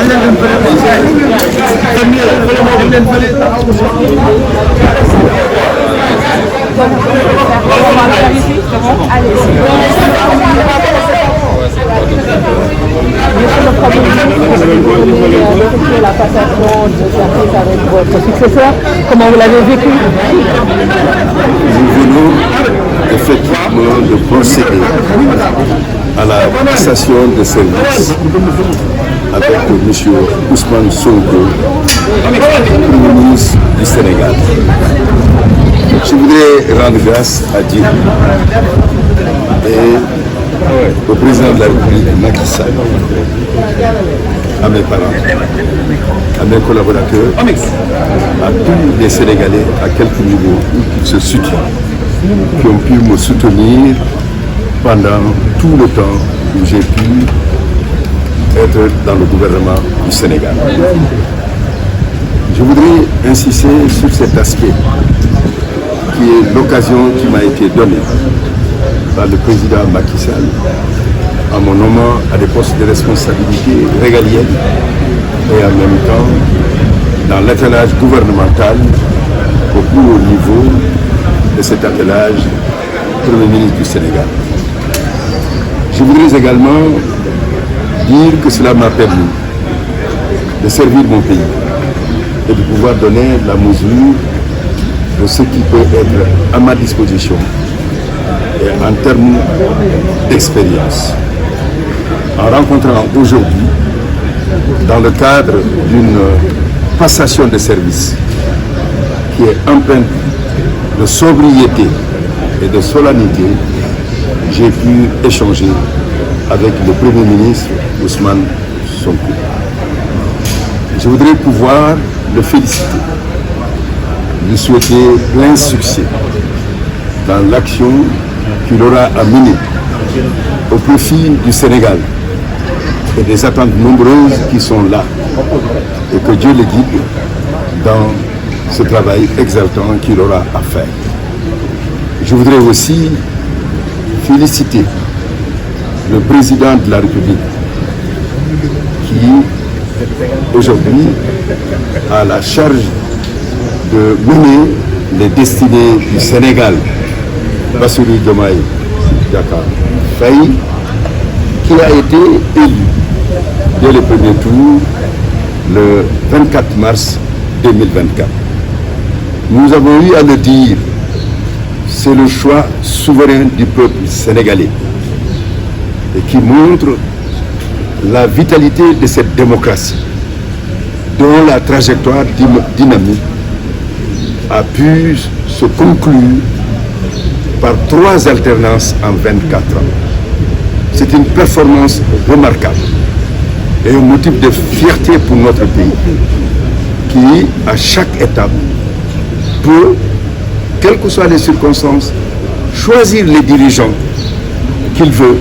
La passation de service avec votre successeur, comment vous l'avez vécu? Nous venons effectivement de procéder à la passation de service avec M. Ousmane Sonko, Premier ministre du Sénégal. Je voudrais rendre grâce à Dieu et au président de la République, Macky Sall, à mes parents, à mes collaborateurs, à tous les Sénégalais, à quelque niveau ils se situent, qui ont pu me soutenir pendant tout le temps où j'ai pu être dans le gouvernement du Sénégal. Je voudrais insister sur cet aspect qui est l'occasion qui m'a été donnée par le président Macky Sall en mon nommant à des postes de responsabilité régalienne et en même temps dans l'attelage gouvernemental au plus haut niveau de cet attelage Premier ministre du Sénégal. Je voudrais également dire que cela m'a permis de servir mon pays et de pouvoir donner la mesure de ce qui peut être à ma disposition et en termes d'expérience. En rencontrant aujourd'hui, dans le cadre d'une passation de service qui est empreinte de sobriété et de solennité, j'ai pu échanger avec le Premier ministre Ousmane Sonko. Je voudrais pouvoir le féliciter, lui souhaiter plein succès dans l'action qu'il aura à mener au profit du Sénégal et des attentes nombreuses qui sont là, et que Dieu le guide dans ce travail exaltant qu'il aura à faire. Je voudrais aussi féliciter le président de la République qui aujourd'hui a la charge de mener les destinées du Sénégal, Bassirou Diomaye Diakhar Faye, qui a été élu dès le premier tour le 24 mars 2024. Nous avons eu à le dire, c'est le choix souverain du peuple sénégalais et qui montre la vitalité de cette démocratie dont la trajectoire dynamique a pu se conclure par 3 alternances en 24 ans. C'est une performance remarquable et un motif de fierté pour notre pays qui, à chaque étape, peut, quelles que soient les circonstances, choisir les dirigeants qu'il veut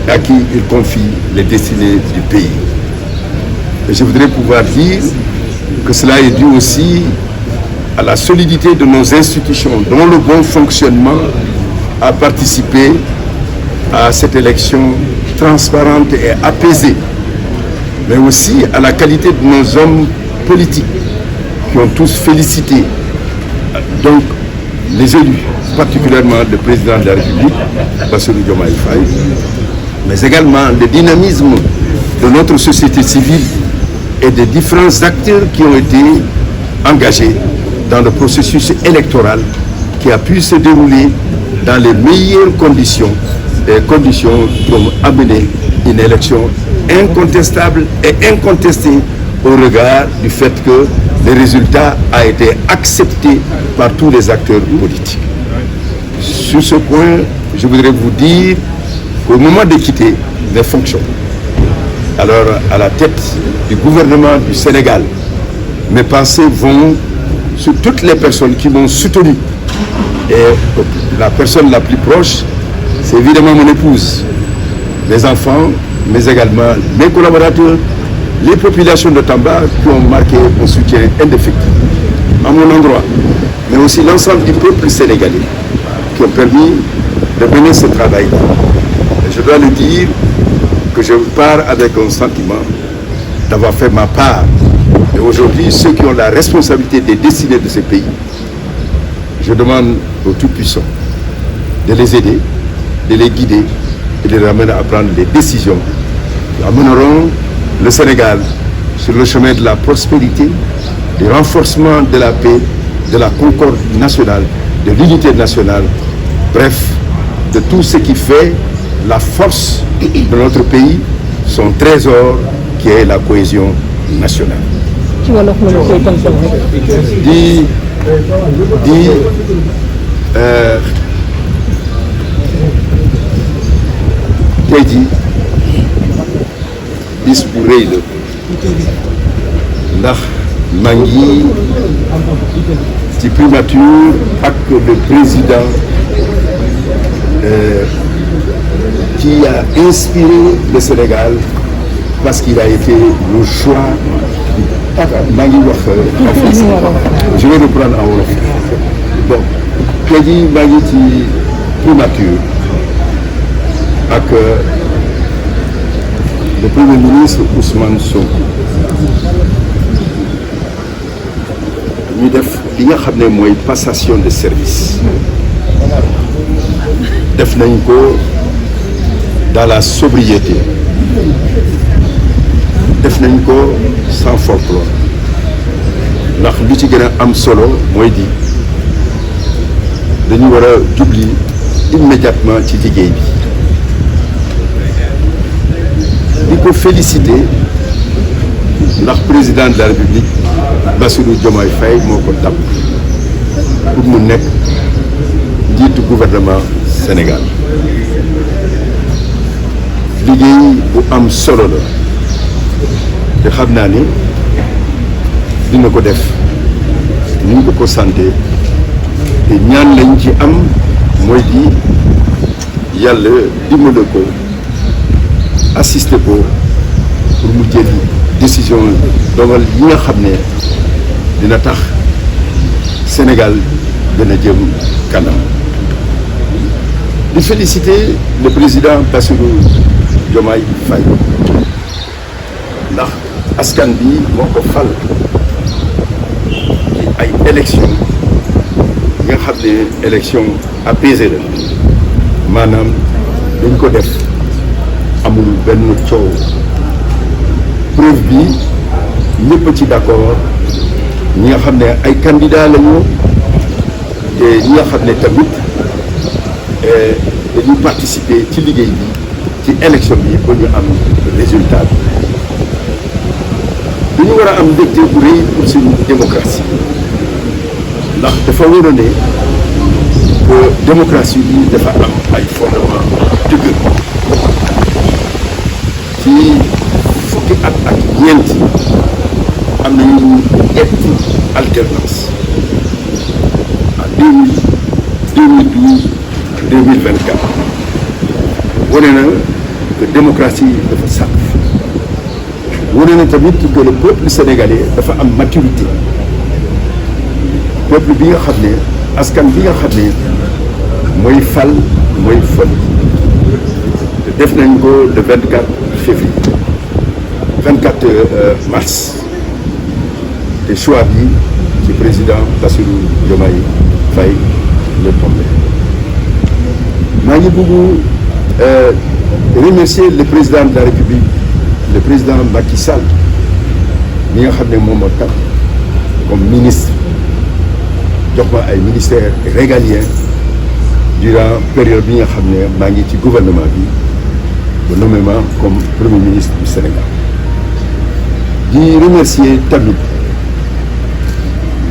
et à qui il confie les destinées du pays. Et je voudrais pouvoir dire que cela est dû aussi à la solidité de nos institutions, dont le bon fonctionnement a participé à cette élection transparente et apaisée, mais aussi à la qualité de nos hommes politiques qui ont tous félicité donc les élus, particulièrement le président de la République, Bassirou Diomaye Faye, mais également le dynamisme de notre société civile et des différents acteurs qui ont été engagés dans le processus électoral qui a pu se dérouler dans les meilleures conditions, des conditions qui ont amené une élection incontestable et incontestée au regard du fait que le résultat a été accepté par tous les acteurs politiques. Sur ce point, je voudrais vous dire qu'au moment de quitter les fonctions, alors à la tête du gouvernement du Sénégal, mes pensées vont sur toutes les personnes qui m'ont soutenu. Et la personne la plus proche, c'est évidemment mon épouse, mes enfants, mais également mes collaborateurs, les populations de Tamba qui ont marqué un soutien indéfectible à mon endroit, mais aussi l'ensemble du peuple sénégalais qui ont permis de mener ce travail-là. Et je dois le dire que je pars avec un sentiment d'avoir fait ma part. Et aujourd'hui, ceux qui ont la responsabilité des destinées de ce pays, je demande aux Tout-Puissants de les aider, de les guider et de les amener à prendre les décisions qui amèneront le Sénégal sur le chemin de la prospérité, du renforcement de la paix, de la concorde nationale, de l'unité nationale, bref, de tout ce qui fait la force de notre pays, son trésor qui est la cohésion nationale. Tey jii bis bu rëy la ndax maa ngi ci primature ak le président qui a inspiré le Sénégal parce qu'il a été le choix maa ngi wax en français je vais reprendre en wolof bon tey jii maa ngi ci primature ak le premier ministre Ousmane Sonko ñu def li nga xam ne mooy passation de service def nañ ko dans la sobriété def nañ ko sans folklore ndax li ci gën a am solo mooy di dañu war a jubli immédiatement ci liggéey bi di ko féliciter ndax président de la République Bassirou Diomaye Faye moo ko tàbb pour mu nekk njiitu gouvernement Sénégal liggéey bu am solo la te xam naa ni dina ko def ni ñu ko santé te ñaan lañ ci am mooy di yàlla dimbale ko assister ko pour mu jël décision dogal yi nga xam ne dina tax Sénégal gën a jëm kanam di féliciter le président Bassirou Diomaye Faye ndax askan bi moo ko fal ci ay élection yi nga xam ne élection apaisée la maanaam dañ ko def amul benn coow preuve bi ñëpp ci d'accord ñi nga xam ne ay candidats lañu te ñi nga xam ne tamit dañuy participer ci liggéey bi ci élection bi ba ñu am résultat bi dañu war a am mbégte bu rëy pour suñu démocratie ndax dafa war a ne que démocratie bi dafa am ay fondement dëgg ci fukki at ak ñeent am nañu ñetti alternance en 2012 2024 wane na que démocratie dafa sàkk wane na tamit que le peuple sénégalais dafa am maturité peuple bi nga xam ne askan bi nga xam ne mooy fal mooy fal te def nañ ko le 24 février 24 mars te choix bi ci président Bassirou Diomaye Faye le tombé maa ngi bëgg remercier le président de la République le président Macky Sall mi nga xam ne moom moo tax comme ministre jox ma ay ministères régaliens durant période bi nga xam ne maa ngi ci gouvernement bi ba nommé ma comme premier ministre du Sénégal di remercier tamit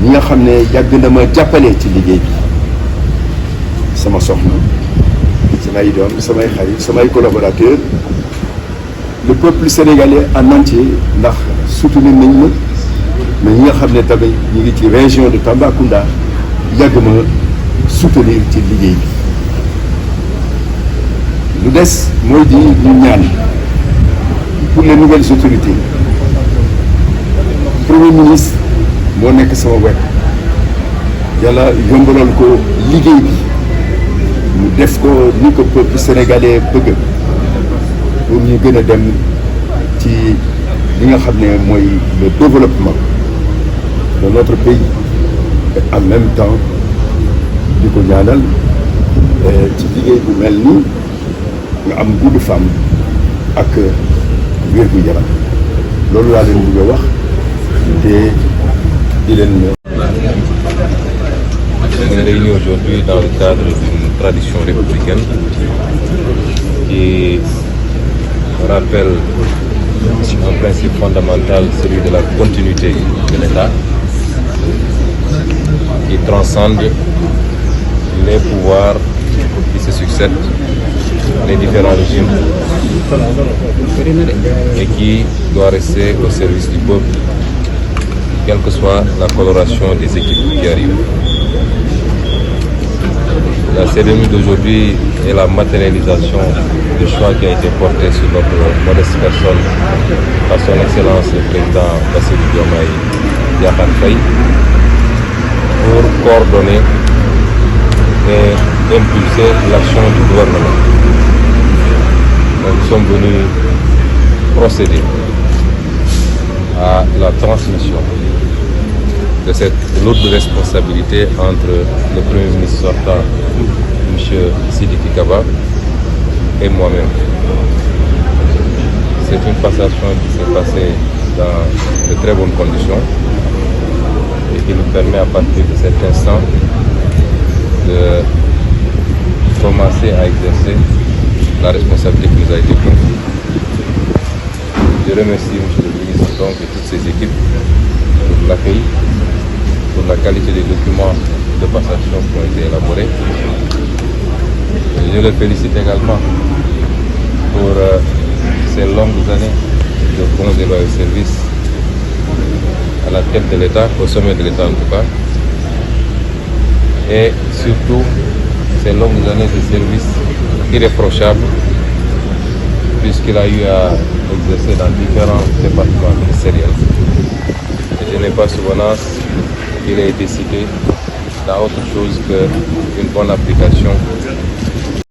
ñi nga xam ne yàgg na ma jàppale ci liggéey bi sama soxna samay doom samay xarit samay collaborateurs le peuple sénégalais en entier ndax soutenir nañ ma mais ñi nga xam ne tamit ñu ngi ci région de Tambacounda yàgg ma soutenir ci liggéey bi lu des mooy di ñu ñaan pour les nouvelles autorités premier ministre moo nekk sama wet yàlla yombalal ko liggéey bi mu def ko ni ko peuple sénégalais bëgg pour ñu gën a dem ci li nga xam ne mooy le développement de notre pays et en même temps di ko ñaanal ci liggéey bu mel nii nga am gudd femme ak wér gu yaram loolu laa leen bëgg a wax te di leen. On est réunis aujourd'hui dans le cadre d'une tradition républicaine qui rappelle un principe fondamental, celui de la continuité de l'État, qui transcende les pouvoirs qui se succèdent, les différents régimes, et qui doit rester au service du peuple, quelle que soit la coloration des équipes qui arrivent. La cérémonie d'aujourd'hui est la matérialisation du choix qui a été porté sur notre modeste personne par son Excellence le Président Bassirou Diomaye Diakhar Faye pour coordonner et impulser l'action du gouvernement. Nous sommes venus procéder à la transmission de cette lourde responsabilité entre le Premier ministre sortant, M. Sidiki Kaba, et moi-même. C'est une passation qui s'est passée dans de très bonnes conditions et qui nous permet à partir de cet instant de commencer à exercer la responsabilité qui nous a été confiée. Je remercie M. le ministre donc et toutes ses équipes pour l'accueil, pour la qualité des documents de passation qui ont été élaborés. Et je le félicite également pour ces longues années de bons et loyaux services à la tête de l'État, au sommet de l'État en tout cas, et surtout ces longues années de services irréprochables puisqu'il a eu à exercer dans différents départements ministériels. Et je n'ai pas souvenance qu'il ait été cité dans autre chose qu'une bonne application